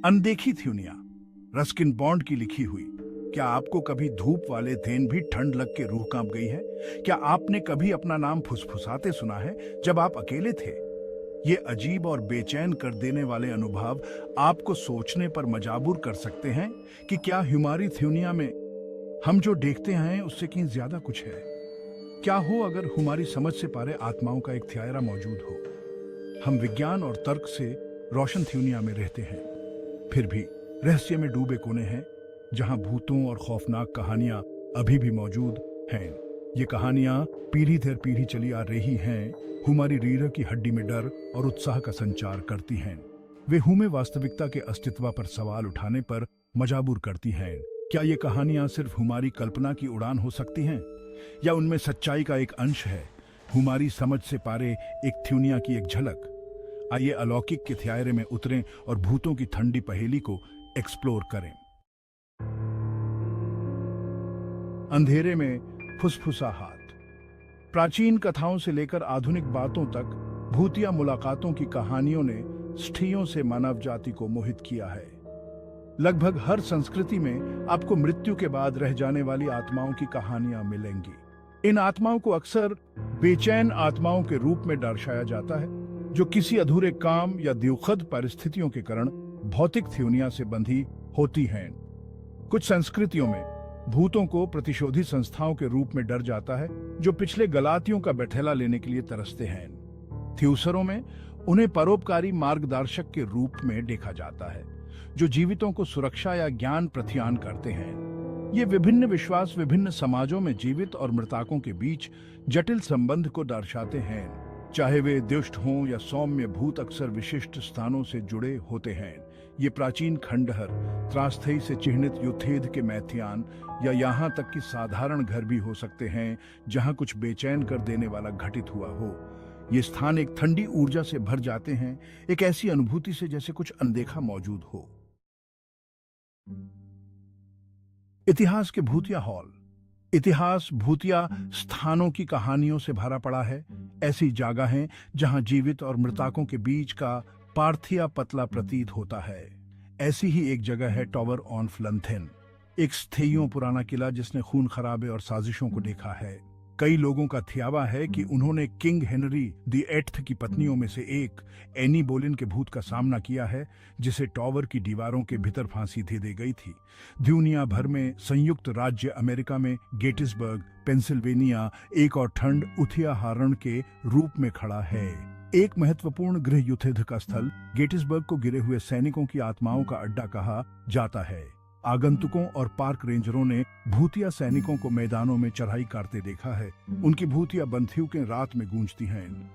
अनदेखी थ्यूनिया, Ruskin bond की लिखी हुई। क्या आपको कभी धूप वाले दिन भी ठंड लग के रूह कांप गई है? क्या आपने कभी अपना नाम फुसफुसाते सुना है जब आप अकेले थे? ये अजीब और बेचैन कर देने वाले अनुभव आपको सोचने पर मजबूर कर सकते हैं कि क्या हमारी थ्यूनिया में हम जो देखते हैं उससे कहीं ज्यादा कुछ है। क्या हो अगर हमारी समझ से पारे आत्माओं का एक थ्यारा मौजूद हो। हम विज्ञान और तर्क से रोशन थ्यूनिया में रहते हैं, फिर भी रहस्य में डूबे कोने हैं जहां भूतों और खौफनाक कहानियां अभी भी मौजूद हैं। ये कहानियां पीढ़ी दर पीढ़ी चली आ रही हैं, हमारी रीढ़ की हड्डी में डर और उत्साह का संचार करती हैं। वे हमें वास्तविकता के अस्तित्व पर सवाल उठाने पर मजबूर करती हैं। क्या ये कहानियां सिर्फ हमारी कल्पना की उड़ान हो सकती हैं, या उनमें सच्चाई का एक अंश है, हमारी समझ से पारे एक थ्यूनिया की एक झलक? आइए अलौकिक के थ्यारे में उतरें और भूतों की ठंडी पहेली को एक्सप्लोर करें। अंधेरे में फुसफुसाहट। प्राचीन कथाओं से लेकर आधुनिक बातों तक भूतिया मुलाकातों की कहानियों ने सदियों से मानव जाति को मोहित किया है। लगभग हर संस्कृति में आपको मृत्यु के बाद रह जाने वाली आत्माओं की कहानियां मिलेंगी। इन आत्माओं को अक्सर बेचैन आत्माओं के रूप में दर्शाया जाता है, जो किसी अधूरे काम या दुखद परिस्थितियों के कारण भौतिक थ्यूनिया से बंधी होती हैं। कुछ संस्कृतियों में भूतों को प्रतिशोधी संस्थाओं के रूप में डर जाता है, जो पिछले गलतियों का बठेला लेने के लिए तरसते हैं। थ्यूसरों में उन्हें परोपकारी मार्गदर्शक के रूप में देखा जाता है, जो जीवितों को सुरक्षा या ज्ञान प्रदान करते हैं। ये विभिन्न विश्वास विभिन्न समाजों में जीवित और मृतकों के बीच जटिल संबंध को दर्शाते हैं। चाहे वे दुष्ट हों या सौम्य, भूत अक्सर विशिष्ट स्थानों से जुड़े होते हैं। ये प्राचीन खंडहर, त्रास्थई से चिह्नित युथेद के मैथियान, या यहाँ तक कि साधारण घर भी हो सकते हैं जहाँ कुछ बेचैन कर देने वाला घटित हुआ हो। ये स्थान एक ठंडी ऊर्जा से भर जाते हैं, एक ऐसी अनुभूति से जैसे कुछ अनदेखा मौजूद हो। इतिहास के भूतिया हॉल। इतिहास भूतिया स्थानों की कहानियों से भरा पड़ा है। ऐसी जगह हैं जहां जीवित और मृतकों के बीच का पार्थिया पतला प्रतीत होता है। ऐसी ही एक जगह है टॉवर ऑन फ्लंथेन, एक स्थैयों पुराना किला जिसने खून खराबे और साजिशों को देखा है। कई लोगों का थ्यावा है कि उन्होंने किंग हेनरी द 8 की पत्नियों में से एक एनी बोलिन के भूत का सामना किया है, जिसे टॉवर की दीवारों के भीतर फांसी दे दी गई थी। दुनिया भर में संयुक्त राज्य अमेरिका में गेटिसबर्ग, पेंसिल्वेनिया एक और ठंड उथियाहरण के रूप में खड़ा है। एक महत्वपूर्ण गृह युद्ध का स्थल गेटिसबर्ग को गिरे हुए सैनिकों की आत्माओं का अड्डा कहा जाता है। आगंतुकों और पार्क रेंजरों ने भूतिया सैनिकों को मैदानों में चढ़ाई करते देखा है। उनकी भूतिया बंदूकें रात में गूंजती हैं।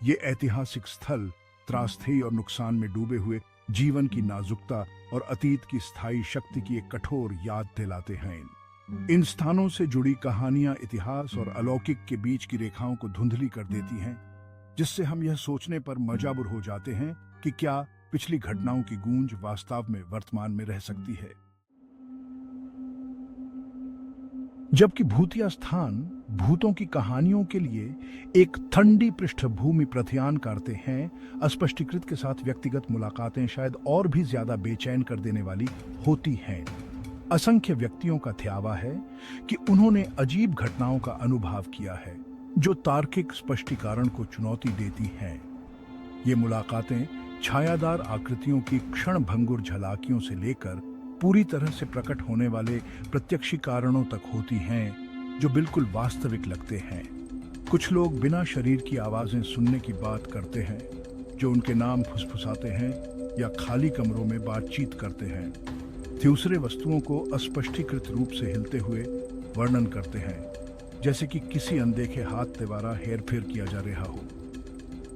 ये ऐतिहासिक स्थल त्रासदी और नुकसान में डूबे हुए जीवन की नाजुकता और अतीत की स्थायी शक्ति की एक कठोर याद दिलाते हैं। इन स्थानों से जुड़ी कहानियां इतिहास और अलौकिक के बीच की रेखाओं को धुंधली कर देती हैं, जिससे हम यह सोचने पर मजबूर हो जाते हैं कि क्या पिछली घटनाओं की गूंज वास्तव में वर्तमान में रह सकती है। जबकि भूतिया स्थान भूतों की कहानियों के लिए एक ठंडी पृष्ठभूमि प्रदान करते हैं, अस्पष्टीकृत के साथ व्यक्तिगत मुलाकातें शायद और भी ज्यादा बेचैन कर देने वाली होती हैं। असंख्य व्यक्तियों का थ्यावा है कि उन्होंने अजीब घटनाओं का अनुभव किया है, जो तार्किक स्पष्टीकरण को चुनौती देती हैं। ये मुलाकातें छायादार आकृतियों की क्षणभंगुर झलकियों से लेकर पूरी तरह से प्रकट होने वाले प्रत्यक्षीकरणों तक होती हैं, जो बिल्कुल वास्तविक लगते हैं। कुछ लोग बिना शरीर की आवाजें सुनने की बात करते हैं, जो उनके नाम फुसफुसाते हैं या खाली कमरों में बातचीत करते हैं। दूसरे वस्तुओं को अस्पष्टीकृत रूप से हिलते हुए वर्णन करते हैं, जैसे कि किसी अनदेखे हाथ द्वारा हेरफेर किया जा रहा हो।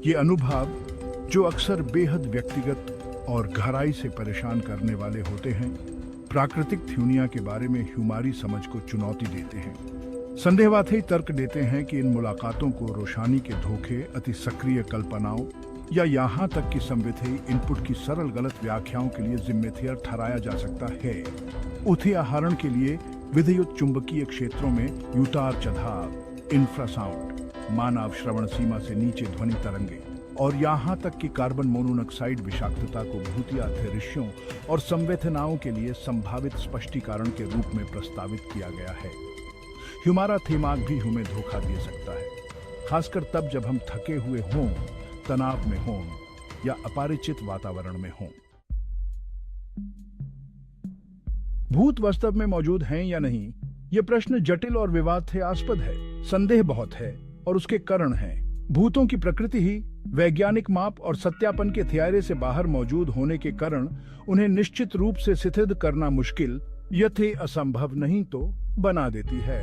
ये अनुभव, जो अक्सर बेहद व्यक्तिगत और गहराई से परेशान करने वाले होते हैं, प्राकृतिक थ्यूनिया के बारे में हमारी समझ को चुनौती देते हैं। संदेहवादी तर्क देते हैं कि इन मुलाकातों को रोशानी के धोखे, अति सक्रिय कल्पनाओं या यहाँ तक कि संविधि इनपुट की सरल गलत व्याख्याओं के लिए जिम्मेदार ठहराया जा सकता है। उदाहरण के लिए विद्युत चुंबकीय क्षेत्रों में उतार चढ़ाव, इंफ्रासाउंड, मानव श्रवण सीमा से नीचे ध्वनि तरंगे और यहाँ तक कि कार्बन मोनोऑक्साइड विषाक्तता को भूतिया दृश्यों और संवेदनाओं के लिए संभावित स्पष्टीकरण के रूप में प्रस्तावित किया गया है। हमारा दिमाग भी हमें धोखा दे सकता है, खासकर तब जब हम थके हुए हों, तनाव में हों या अपरिचित वातावरण में हों। भूत वास्तव में मौजूद हैं या नहीं, यह प्रश्न जटिल और विवादास्पद है। संदेह बहुत है और उसके कारण हैं। भूतों की प्रकृति ही वैज्ञानिक माप और सत्यापन के दायरे से बाहर मौजूद होने के कारण उन्हें निश्चित रूप से सिद्ध करना मुश्किल यथे असंभव नहीं तो बना देती है।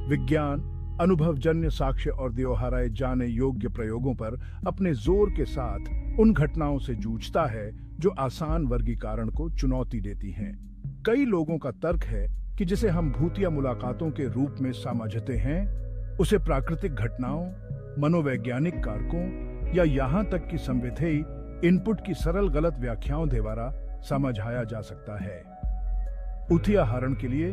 विज्ञान अनुभवजन्य साक्ष्य और दोहराए जाने योग्य प्रयोगों पर अपने जोर के साथ उन घटनाओं से जूझता है जो आसान वर्गीकरण को चुनौती देती हैं। कई लोगों का तर्क है कि जिसे हम भूतिया मुलाकातों के रूप में समझते हैं, उसे प्राकृतिक घटनाओं, मनोवैज्ञानिक कारकों या यहाँ तक कि संवेदी इनपुट की सरल गलत व्याख्याओं द्वारा समझाया जा सकता है। उदाहरण के लिए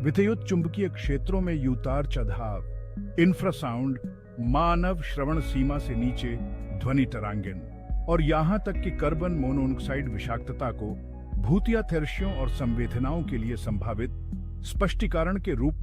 विद्युत चुंबकीय क्षेत्रों में उतार चढ़ाव, इंफ्रासाउंड, मानव श्रवण सीमा से नीचे ध्वनि तरंगें और यहाँ तक कि कार्बन मोनोऑक्साइड विषाक्तता को भूतिया दृश्यों और संवेदनाओं के लिए संभावित स्पष्टीकरण के रूप